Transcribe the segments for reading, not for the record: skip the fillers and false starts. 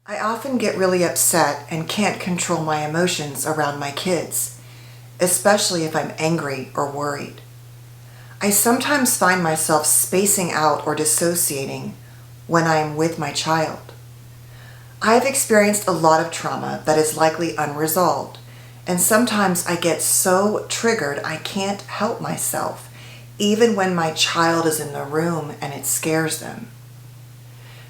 I often get really upset and can't control my emotions around my kids, especially if I'm angry or worried. I sometimes find myself spacing out or dissociating when I am with my child. I have experienced a lot of trauma that is likely unresolved, and sometimes I get so triggered I can't help myself, even when my child is in the room and it scares them.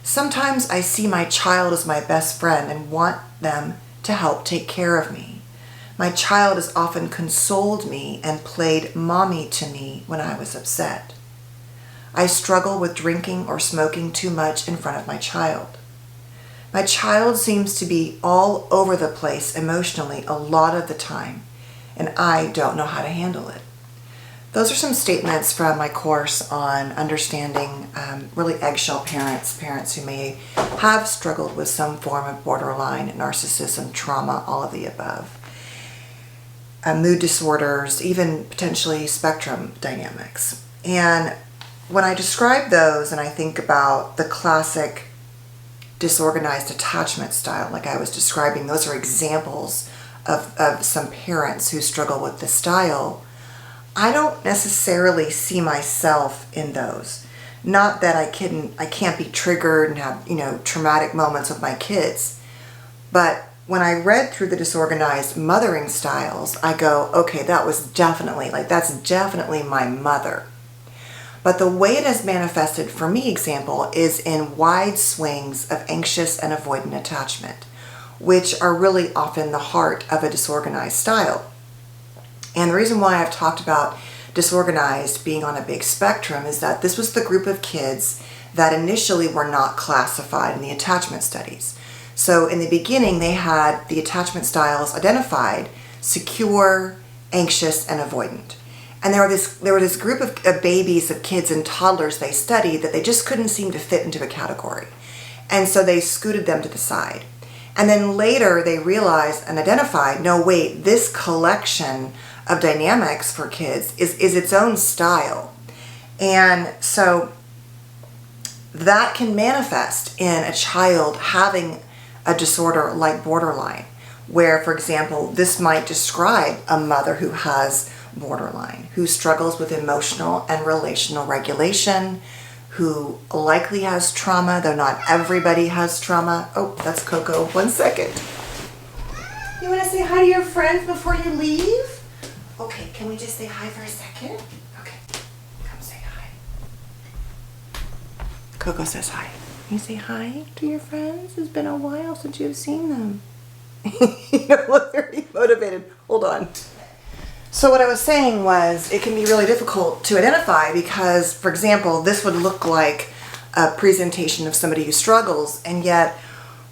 Sometimes I see my child as my best friend and want them to help take care of me. My child has often consoled me and played mommy to me when I was upset. I struggle with drinking or smoking too much in front of my child. My child seems to be all over the place emotionally a lot of the time, and I don't know how to handle it. Those are some statements from my course on understanding really eggshell parents who may have struggled with some form of borderline narcissism, trauma, all of the above. Mood disorders, even potentially spectrum dynamics. And when I describe those and I think about the classic disorganized attachment style, like I was describing, those are examples of some parents who struggle with this style. I don't necessarily see myself in those. Not that I can't be triggered and have, traumatic moments with my kids. But when I read through the disorganized mothering styles, I go, okay, that's definitely my mother. But the way it has manifested for me, example, is in wide swings of anxious and avoidant attachment, which are really often the heart of a disorganized style. And the reason why I've talked about disorganized being on a big spectrum is that this was the group of kids that initially were not classified in the attachment studies. So in the beginning, they had the attachment styles identified: secure, anxious, and avoidant. And there were this group of babies, of kids and toddlers they studied that they just couldn't seem to fit into a category. And so they scooted them to the side. And then later they realized and identified, no, wait, this collection of dynamics for kids is its own style. And so that can manifest in a child having a disorder like borderline, where, for example, this might describe a mother who has borderline, who struggles with emotional and relational regulation, who likely has trauma, though not everybody has trauma. Oh, that's Coco. 1 second. You want to say hi to your friends before you leave? Okay, can we just say hi for a second? Okay, come say hi. Coco says hi. Can you say hi to your friends? It's been a while since you've seen them. You look very motivated. Hold on. So what I was saying was it can be really difficult to identify because, for example, this would look like a presentation of somebody who struggles, and yet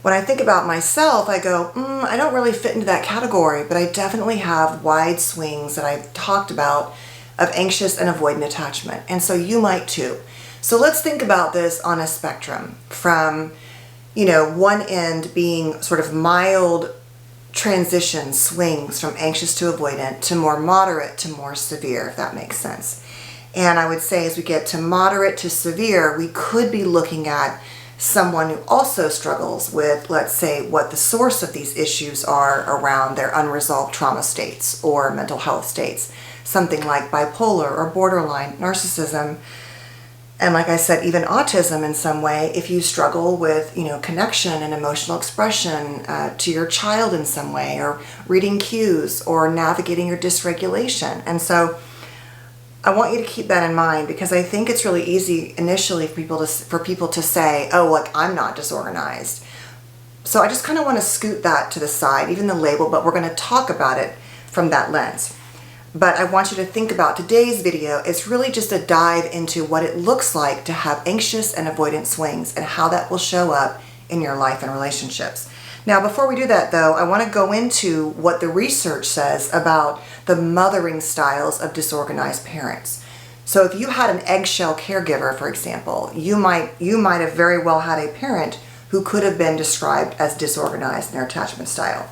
when I think about myself, I go, I don't really fit into that category, but I definitely have wide swings that I've talked about of anxious and avoidant attachment, and so you might too. So let's think about this on a spectrum from, one end being sort of mild transition swings from anxious to avoidant to more moderate to more severe, if that makes sense. And I would say as we get to moderate to severe, we could be looking at someone who also struggles with, let's say, what the source of these issues are around their unresolved trauma states or mental health states, something like bipolar or borderline narcissism. And like I said, even autism in some way, if you struggle with, connection and emotional expression to your child in some way, or reading cues, or navigating your dysregulation. And so I want you to keep that in mind, because I think it's really easy initially for people to say, oh, look, I'm not disorganized. So I just kind of want to scoot that to the side, even the label, but we're going to talk about it from that lens. But I want you to think about today's video. It's really just a dive into what it looks like to have anxious and avoidant swings and how that will show up in your life and relationships. Now, before we do that, though, I want to go into what the research says about the mothering styles of disorganized parents. So if you had an eggshell caregiver, for example, you might have very well had a parent who could have been described as disorganized in their attachment style.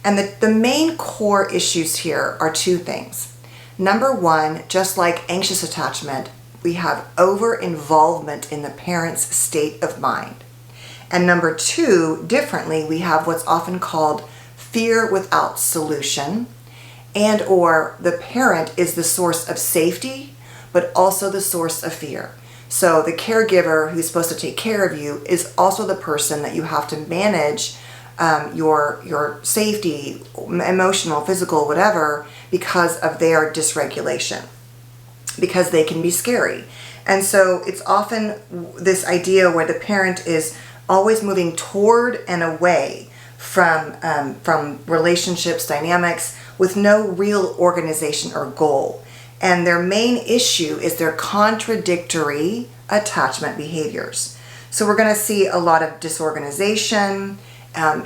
And the main core issues here are two things. Number one, just like anxious attachment, we have over-involvement in the parent's state of mind. And number 2, differently, we have what's often called fear without solution, and or the parent is the source of safety, but also the source of fear. So the caregiver who's supposed to take care of you is also the person that you have to manage your safety, emotional, physical, whatever, because of their dysregulation, because they can be scary. And so it's often this idea where the parent is always moving toward and away from relationships, dynamics, with no real organization or goal. And their main issue is their contradictory attachment behaviors. So we're going to see a lot of disorganization,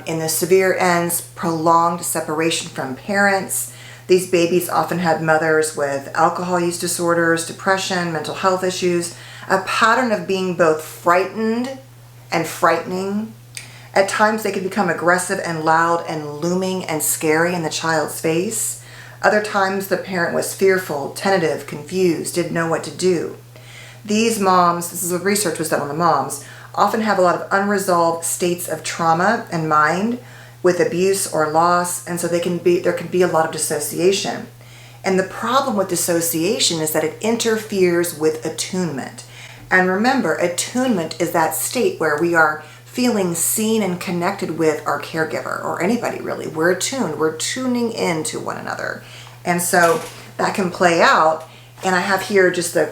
in the severe ends, prolonged separation from parents. These babies often had mothers with alcohol use disorders, depression, mental health issues, a pattern of being both frightened and frightening. At times they can become aggressive and loud and looming and scary in the child's face. Other times the parent was fearful, tentative, confused, didn't know what to do. These moms, this is what research was done on the moms, often have a lot of unresolved states of trauma and mind with abuse or loss, and so there can be a lot of dissociation. And the problem with dissociation is that it interferes with attunement. And remember, attunement is that state where we are feeling seen and connected with our caregiver, or anybody really. We're attuned, we're tuning in to one another. And so that can play out. And I have here just I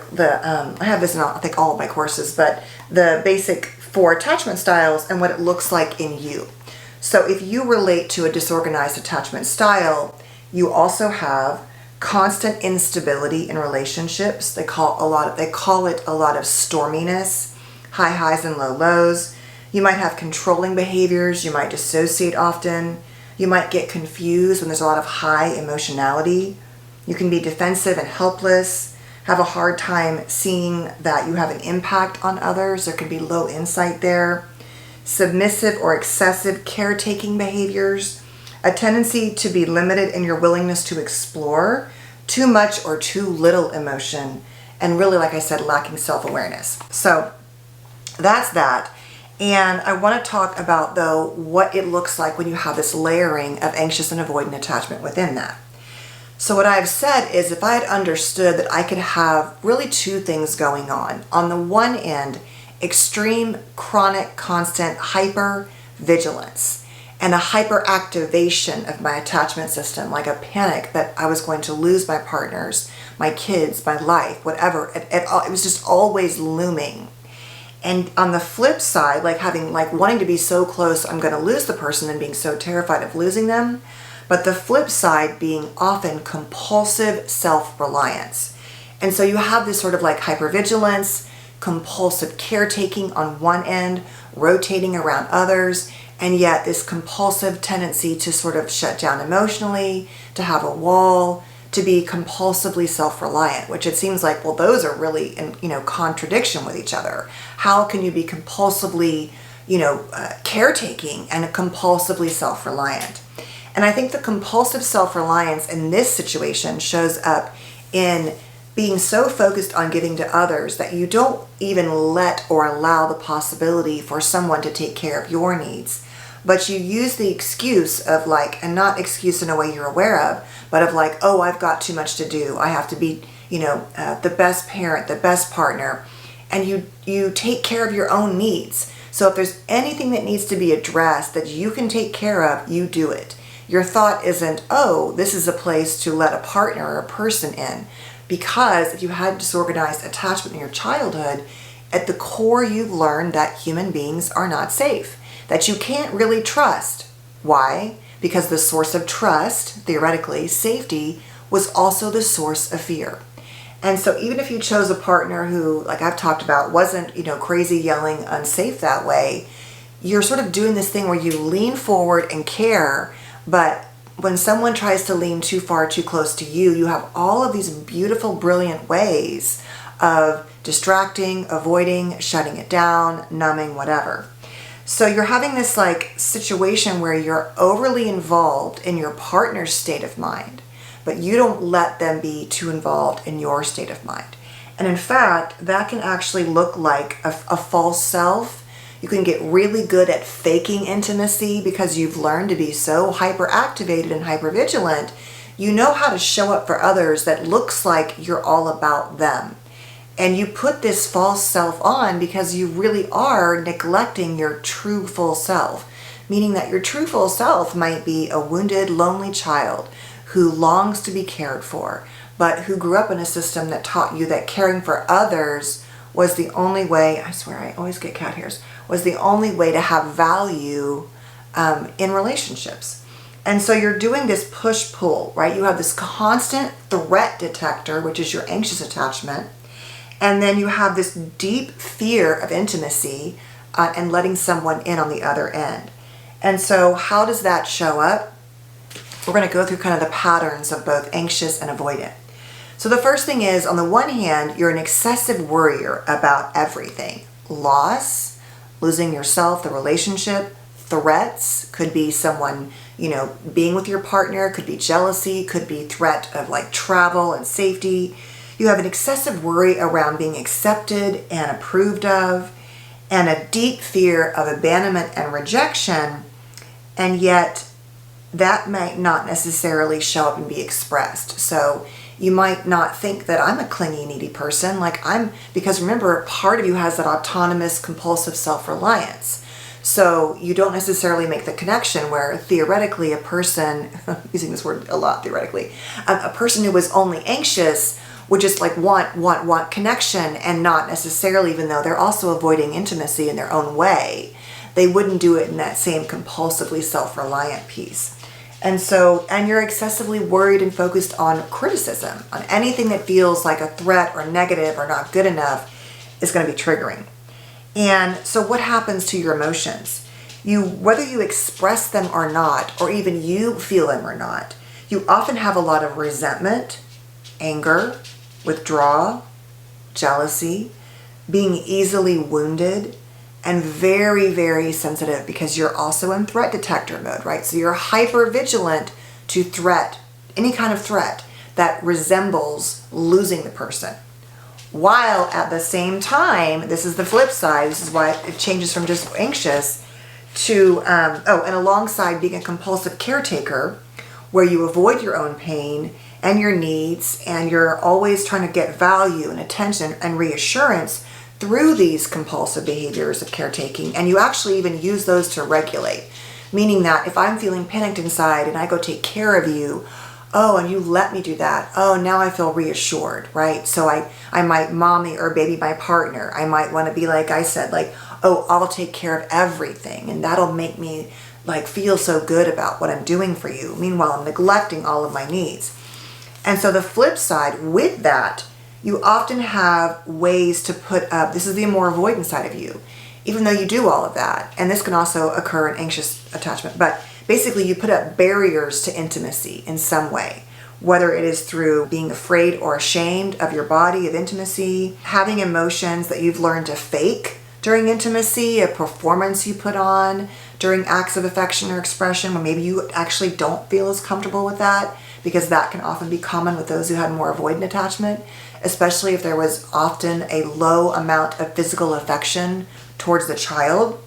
have this in I think all of my courses, but the basic 4 attachment styles and what it looks like in you. So if you relate to a disorganized attachment style, you also have constant instability in relationships. They call it a lot of storminess, high highs and low lows. You might have controlling behaviors. You might dissociate often. You might get confused when there's a lot of high emotionality. You can be defensive and helpless, have a hard time seeing that you have an impact on others. There could be low insight there. Submissive or excessive caretaking behaviors, a tendency to be limited in your willingness to explore, too much or too little emotion, and really, like I said, lacking self-awareness. So that's that. And I want to talk about, though, what it looks like when you have this layering of anxious and avoidant attachment within that. So what I've said is, if I had understood that I could have really 2 things going on. On the one end, extreme, chronic, constant hyper-vigilance and a hyperactivation of my attachment system, like a panic that I was going to lose my partners, my kids, my life, whatever. It was just always looming. And on the flip side, wanting to be so close, I'm going to lose the person and being so terrified of losing them. But the flip side being often compulsive self-reliance. And so you have this sort of like hypervigilance, compulsive caretaking on one end, rotating around others, and yet this compulsive tendency to sort of shut down emotionally, to have a wall, to be compulsively self-reliant, which it seems like, well, those are really in contradiction with each other. How can you be compulsively caretaking and compulsively self-reliant? And I think the compulsive self-reliance in this situation shows up in being so focused on giving to others that you don't even let or allow the possibility for someone to take care of your needs. But you use the excuse of and not excuse in a way you're aware of, but of oh, I've got too much to do. I have to be, the best parent, the best partner. And you take care of your own needs. So if there's anything that needs to be addressed that you can take care of, you do it. Your thought isn't, oh, this is a place to let a partner or a person in. Because if you had disorganized attachment in your childhood, at the core you've learned that human beings are not safe, that you can't really trust. Why? Because the source of trust, theoretically, safety, was also the source of fear. And so even if you chose a partner who, like I've talked about, wasn't, crazy, yelling, unsafe that way, you're sort of doing this thing where you lean forward and care, but when someone tries to lean too far, too close to you, you have all of these beautiful, brilliant ways of distracting, avoiding, shutting it down, numbing, whatever. So you're having this situation where you're overly involved in your partner's state of mind, but you don't let them be too involved in your state of mind. And in fact, that can actually look like a false self. You can get really good at faking intimacy because you've learned to be so hyperactivated and hypervigilant. You know how to show up for others that looks like you're all about them. And you put this false self on because you really are neglecting your true full self. Meaning that your true full self might be a wounded, lonely child who longs to be cared for, but who grew up in a system that taught you that caring for others was the only way, I swear I always get cat hairs, was the only way to have value in relationships. And so you're doing this push-pull, right? You have this constant threat detector, which is your anxious attachment, and then you have this deep fear of intimacy and letting someone in on the other end. And so how does that show up? We're going to go through kind of the patterns of both anxious and avoidant. So the first thing is, on the one hand, you're an excessive worrier about everything. Loss, losing yourself, the relationship, threats, could be someone, being with your partner, could be jealousy, could be threat of like travel and safety. You have an excessive worry around being accepted and approved of, and a deep fear of abandonment and rejection, and yet that might not necessarily show up and be expressed. So you might not think that I'm a clingy, needy person, because remember, part of you has that autonomous, compulsive self-reliance. So you don't necessarily make the connection where theoretically a person, I'm using this word a lot theoretically, a person who was only anxious would just want connection and not necessarily, even though they're also avoiding intimacy in their own way, they wouldn't do it in that same compulsively self-reliant piece. And you're excessively worried and focused on criticism, on anything that feels like a threat or negative or not good enough is going to be triggering. And so what happens to your emotions? Whether you express them or not, or even you feel them or not, you often have a lot of resentment, anger, withdrawal, jealousy, being easily wounded, and very, very sensitive because you're also in threat detector mode, right? So you're hyper vigilant to threat, any kind of threat that resembles losing the person. While at the same time, this is the flip side, this is why it changes from just anxious to, and alongside being a compulsive caretaker, where you avoid your own pain and your needs, and you're always trying to get value and attention and reassurance through these compulsive behaviors of caretaking, and you actually even use those to regulate. Meaning that if I'm feeling panicked inside and I go take care of you, oh, and you let me do that, oh, now I feel reassured, right? So I might mommy or baby my partner. I might want to be like I said, oh, I'll take care of everything, and that'll make me feel so good about what I'm doing for you. Meanwhile, I'm neglecting all of my needs. And so the flip side with that, you often have ways to put up, this is the more avoidant side of you, even though you do all of that. And this can also occur in anxious attachment, but basically you put up barriers to intimacy in some way, whether it is through being afraid or ashamed of your body, of intimacy, having emotions that you've learned to fake during intimacy, a performance you put on during acts of affection or expression, when maybe you actually don't feel as comfortable with that, because that can often be common with those who had more avoidant attachment, especially if there was often a low amount of physical affection towards the child.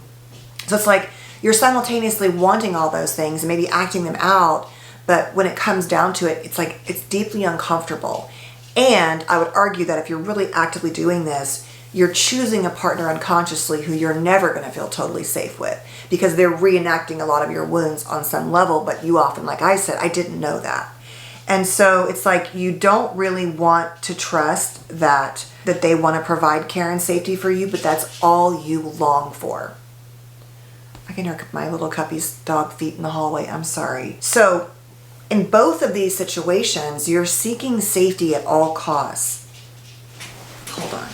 So it's like you're simultaneously wanting all those things and maybe acting them out, but when it comes down to it, it's deeply uncomfortable. And I would argue that if you're really actively doing this, you're choosing a partner unconsciously who you're never going to feel totally safe with, because they're reenacting a lot of your wounds on some level, but you often, like I said, I didn't know that. And so it's like you don't really want to trust that they want to provide care and safety for you, but that's all you long for. I can hear my little Cuppy's dog feet in the hallway. I'm sorry. So in both of these situations, you're seeking safety at all costs. Hold on.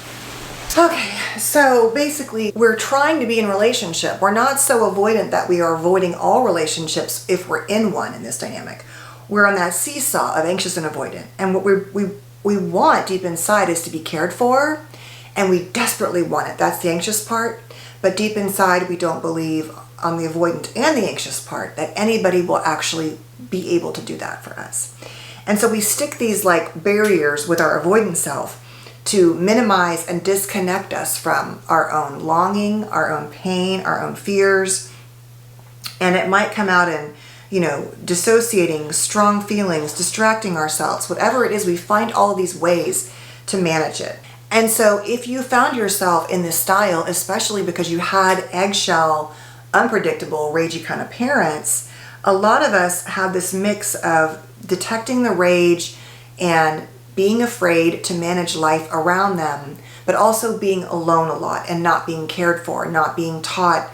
Okay, so basically we're trying to be in relationship. We're not so avoidant that we are avoiding all relationships if we're in one in this dynamic. We're on that seesaw of anxious and avoidant. And what we want deep inside is to be cared for, and we desperately want it. That's the anxious part. But deep inside, we don't believe on the avoidant and the anxious part that anybody will actually be able to do that for us. And so we stick these barriers with our avoidant self to minimize and disconnect us from our own longing, our own pain, our own fears. And it might come out in, dissociating strong feelings, distracting ourselves, whatever it is, we find all of these ways to manage it. And so if you found yourself in this style, especially because you had eggshell, unpredictable, ragey kind of parents, a lot of us have this mix of detecting the rage and being afraid to manage life around them, but also being alone a lot and not being cared for, not being taught,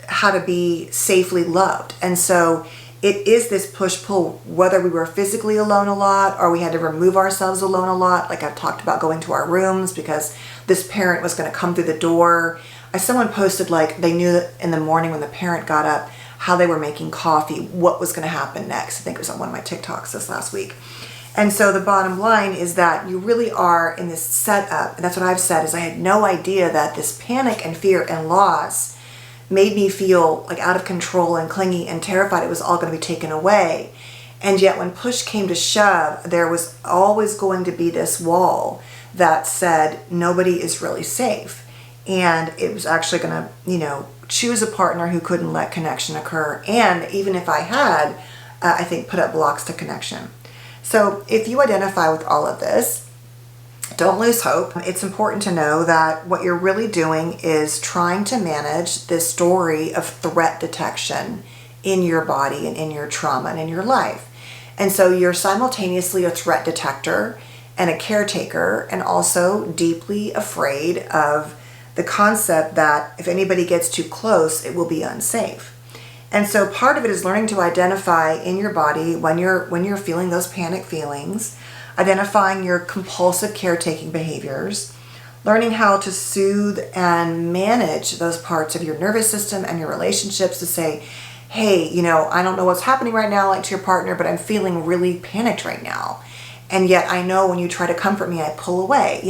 how to be safely loved. And so it is this push-pull, whether we were physically alone a lot or we had to remove ourselves alone a lot. Like I've talked about going to our rooms because this parent was going to come through the door. Someone posted like they knew that in the morning when the parent got up, how they were making coffee, what was going to happen next. I think it was on one of my TikToks this last week. And so the bottom line is that you really are in this setup, and that's what I've said, is I had no idea that this panic and fear and loss made me feel like out of control and clingy and terrified it was all going to be taken away. And yet when push came to shove, there was always going to be this wall that said nobody is really safe. And it was actually going to, choose a partner who couldn't let connection occur. And even if I had, I think put up blocks to connection. So if you identify with all of this, don't lose hope. It's important to know that what you're really doing is trying to manage this story of threat detection in your body and in your trauma and in your life. And so you're simultaneously a threat detector and a caretaker, and also deeply afraid of the concept that if anybody gets too close, it will be unsafe. And so part of it is learning to identify in your body when you're feeling those panic feelings, identifying your compulsive caretaking behaviors, learning how to soothe and manage those parts of your nervous system and your relationships to say, hey, I don't know what's happening right now, like to your partner, but I'm feeling really panicked right now. And yet I know when you try to comfort me, I pull away.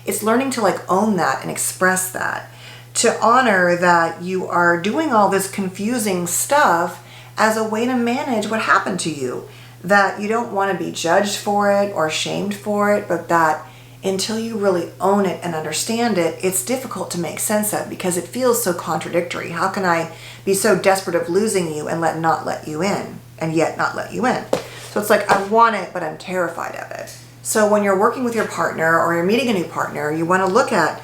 It's learning to own that and express that, to honor that you are doing all this confusing stuff as a way to manage what happened to you, that you don't want to be judged for it or shamed for it, but that until you really own it and understand it, it's difficult to make sense of because it feels so contradictory. How can I be so desperate of losing you and not let you in, and yet not let you in? So it's like, I want it, but I'm terrified of it. So when you're working with your partner or you're meeting a new partner, you want to look at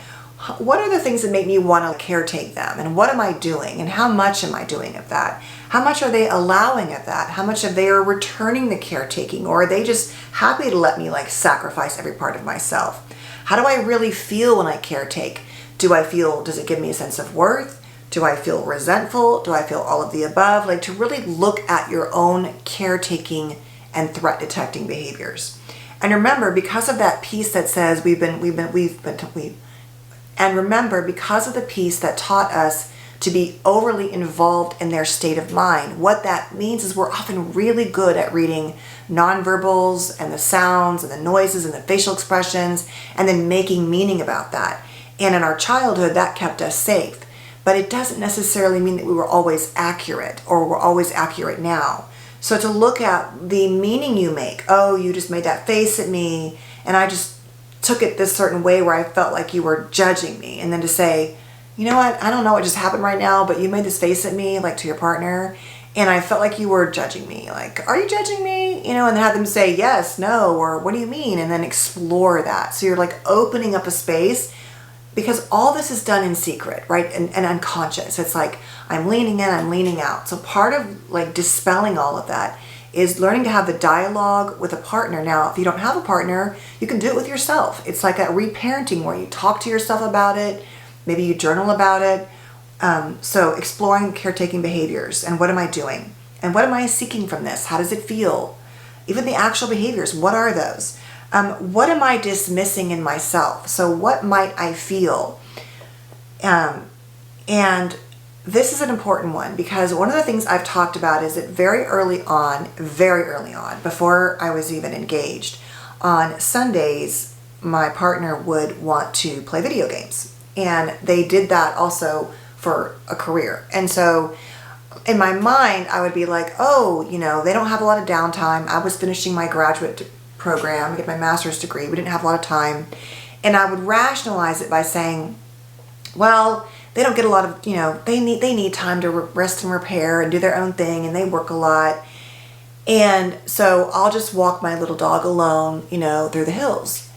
what are the things that make me want to caretake them, and what am I doing, and how much am I doing of that? How much are they allowing of that? How much of they are returning the caretaking, or are they just happy to let me sacrifice every part of myself? How do I really feel when I caretake? Does it give me a sense of worth? Do I feel resentful? Do I feel all of the above? To really look at your own caretaking and threat detecting behaviors. And remember, because of that piece that says and remember, because of the piece that taught us to be overly involved in their state of mind, what that means is we're often really good at reading nonverbals and the sounds and the noises and the facial expressions and then making meaning about that. And in our childhood, that kept us safe. But it doesn't necessarily mean that we were always accurate or we're always accurate now. So to look at the meaning you make, oh, you just made that face at me and I just took it this certain way where I felt like you were judging me. And then to say, you know what, I don't know what just happened right now, but you made this face at me, to your partner, and I felt like you were judging me. Are you judging me? And then have them say yes, no, or what do you mean? And then explore that. So you're opening up a space, because all this is done in secret, right? And unconscious. It's I'm leaning in, I'm leaning out. So part of dispelling all of that is learning to have the dialogue with a partner. Now, if you don't have a partner, you can do it with yourself. It's like a reparenting where you talk to yourself about it. Maybe you journal about it. So exploring caretaking behaviors and what am I doing? And what am I seeking from this? How does it feel? Even the actual behaviors, what are those? What am I dismissing in myself? So what might I feel? And this is an important one because one of the things I've talked about is that very early on, before I was even engaged, on Sundays, my partner would want to play video games. And they did that also for a career. And so in my mind, I would be like, oh, they don't have a lot of downtime. I was finishing my graduate program to get my master's degree. We didn't have a lot of time. And I would rationalize it by saying, well, they don't get a lot of, they need time to rest and repair and do their own thing, and they work a lot. And so I'll just walk my little dog alone, through the hills.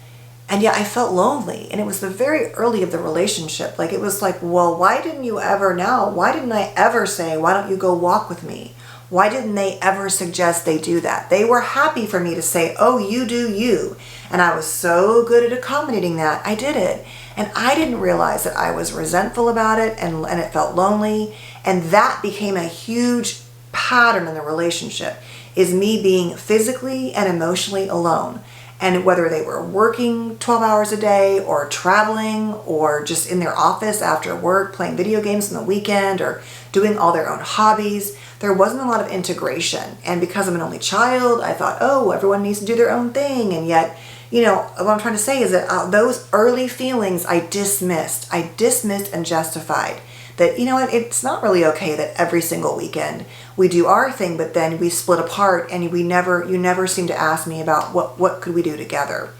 And yet I felt lonely. And it was the very early of the relationship. Like, it was like, well, why didn't I ever say, why don't you go walk with me? Why didn't they ever suggest they do that? They were happy for me to say, oh, you do you. And I was so good at accommodating that. I did it. And I didn't realize that I was resentful about it, and it felt lonely. And that became a huge pattern in the relationship, is me being physically and emotionally alone. And whether they were working 12 hours a day or traveling or just in their office after work, playing video games on the weekend or doing all their own hobbies, there wasn't a lot of integration. And because I'm an only child, I thought, oh, everyone needs to do their own thing. And yet, what I'm trying to say is that those early feelings I dismissed and justified. That, it's not really okay that every single weekend we do our thing, but then we split apart, and you never seem to ask me about what could we do together.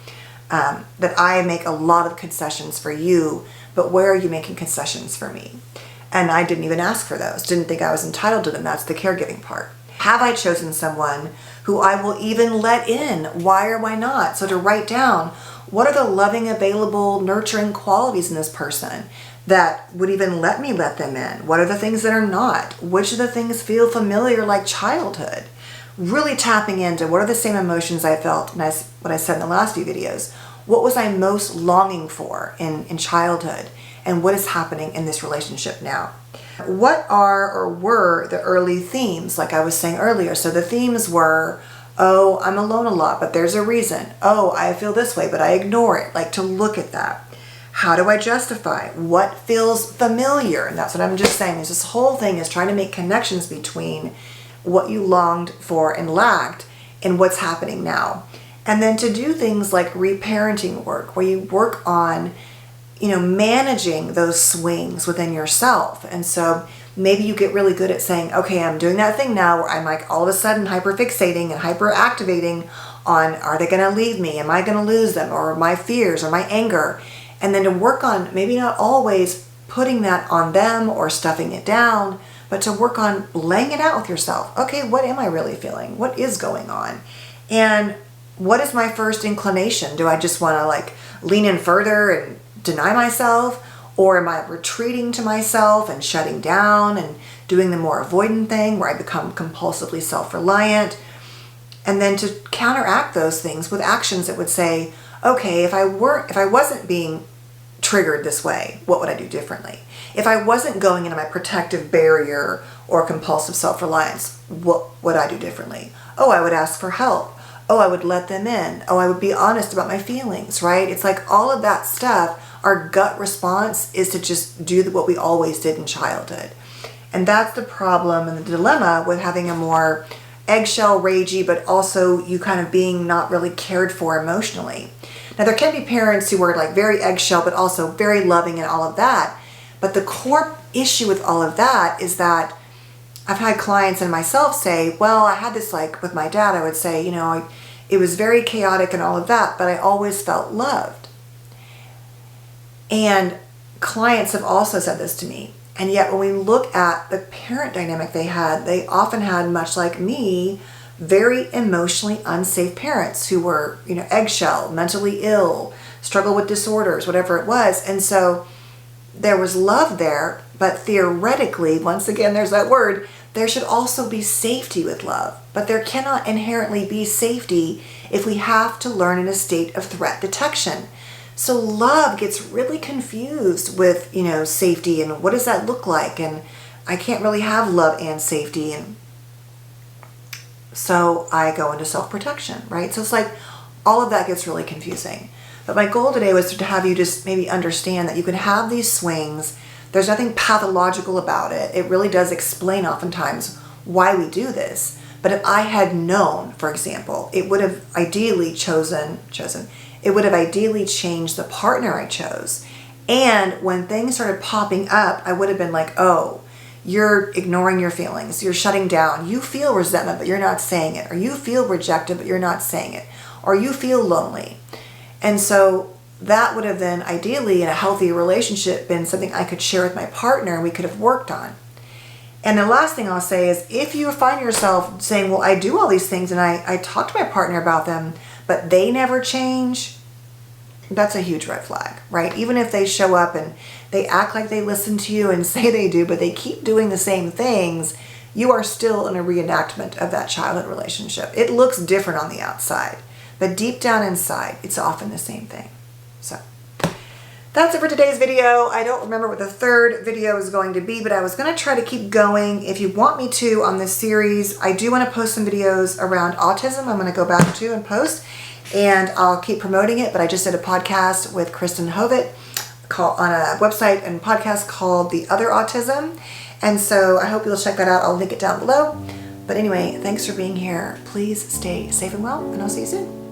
That I make a lot of concessions for you, but where are you making concessions for me? And I didn't even ask for those, didn't think I was entitled to them. That's the caregiving part. Have I chosen someone who I will even let in? Why or why not? So to write down, what are the loving, available, nurturing qualities in this person that would even let me let them in? What are the things that are not? Which of the things feel familiar, like childhood? Really tapping into what are the same emotions I felt, and what I said in the last few videos. What was I most longing for in childhood? And what is happening in this relationship now? What are or were the early themes, like I was saying earlier? So the themes were, oh, I'm alone a lot, but there's a reason. Oh, I feel this way, but I ignore it. Like, to look at that. How do I justify? What feels familiar? And that's what I'm just saying, is this whole thing is trying to make connections between what you longed for and lacked and what's happening now. And then to do things like reparenting work, where you work on managing those swings within yourself. And so maybe you get really good at saying, okay, I'm doing that thing now where I'm like all of a sudden hyperfixating and hyperactivating on, are they going to leave me? Am I going to lose them? Or my fears or my anger? And then to work on maybe not always putting that on them or stuffing it down, but to work on laying it out with yourself. Okay, what am I really feeling? What is going on? And what is my first inclination? Do I just want to lean in further and deny myself? Or am I retreating to myself and shutting down and doing the more avoidant thing where I become compulsively self-reliant? And then to counteract those things with actions that would say, okay, if I wasn't being triggered this way, what would I do differently? If I wasn't going into my protective barrier or compulsive self-reliance, what would I do differently? Oh, I would ask for help. Oh, I would let them in. Oh, I would be honest about my feelings, right? It's like all of that stuff, our gut response is to just do what we always did in childhood. And that's the problem and the dilemma with having a more eggshell ragey, but also you kind of being not really cared for emotionally. Now, there can be parents who are very eggshell, but also very loving and all of that. But the core issue with all of that is that I've had clients and myself say, well, I had this with my dad, I would say, it was very chaotic and all of that, but I always felt loved. And clients have also said this to me. And yet when we look at the parent dynamic they had, they often had, much like me, very emotionally unsafe parents who were, eggshell, mentally ill, struggle with disorders, whatever it was. And so there was love there, but theoretically, once again, there's that word, there should also be safety with love. But there cannot inherently be safety if we have to learn in a state of threat detection. So love gets really confused with, safety and what does that look like? And I can't really have love and safety. And so I go into self-protection, right? So it's all of that gets really confusing. But my goal today was to have you just maybe understand that you can have these swings. There's nothing pathological about it. It really does explain oftentimes why we do this. But if I had known, for example, it would have ideally it would have ideally changed the partner I chose. And when things started popping up, I would have been like, oh, you're ignoring your feelings. You're shutting down. You feel resentment, but you're not saying it. Or you feel rejected, but you're not saying it. or you feel lonely. And so that would have then ideally in a healthy relationship been something I could share with my partner and we could have worked on. And the last thing I'll say is if you find yourself saying, well, I do all these things and I talk to my partner about them, but they never change, that's a huge red flag, right? Even if they show up and they act like they listen to you and say they do, but they keep doing the same things, you are still in a reenactment of that childhood relationship. It looks different on the outside, but deep down inside, it's often the same thing. So that's it for today's video. I don't remember what the third video is going to be, but I was going to try to keep going. If you want me to on this series, I do want to post some videos around autism. I'm going to go back to and post, and I'll keep promoting it. But I just did a podcast with Kristen Hovitt on a website and podcast called The Other Autism. And so I hope you'll check that out. I'll link it down below. But anyway, thanks for being here. Please stay safe and well, and I'll see you soon.